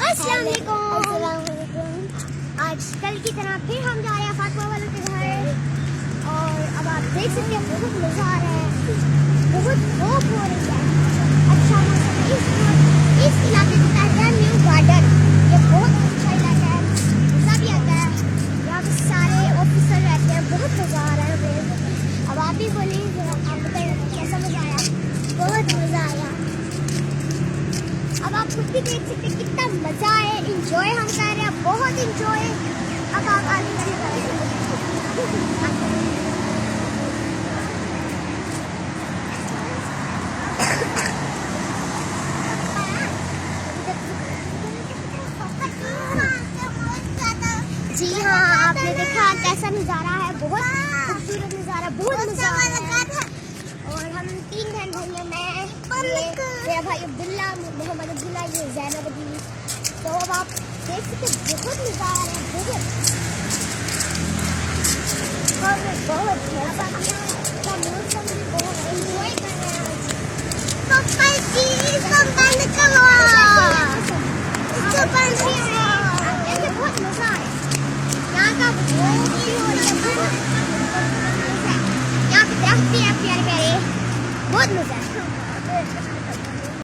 अस्सलाम वालेकुम। आज कल की तरह फिर हम जा रहे हैं फातिमा वालों के घर और अब आप देख सकते हैं बहुत मज़ा आ रहा है, बहुत धूप हो रही है, अच्छा मौसम है। इस इलाके को कहते हैं न्यू गार्डन। ये बहुत अच्छा इलाका है, मज़ा भी आता है। यहाँ पे सारे ऑफिसर रहते हैं, बहुत मज़ा आ रहा है हमें। अब आप भी बोलिए, आप बताइए कैसा मज़ा आया? बहुत मज़ा आया। अब आप खुद भी देख सकते हैं कितना मजा है, इंजॉय हम कर रहे हैं, बहुत इंजॉय। अब आप आगे जी हाँ, आपने देखा कैसा नज़ारा है, बहुत खूबसूरत नज़ारा, बहुत मजा आ रहा है। और हम 3 बहन भाई हैं, मैं, मेरा भाई अब्दुल्ला, मोहम्मद अब्दुल्ला, ये ज़ैनब अदी। तो अब आप देख सकते बहुत मज़ा आ रहा है, बहुत का मौसम भी बहुत एंजॉय कर रहे हैं। बहुत मज़ा आया यहाँ का, यहाँ पे दरख्त भी है प्यारे प्यारे, बहुत मज़ा है।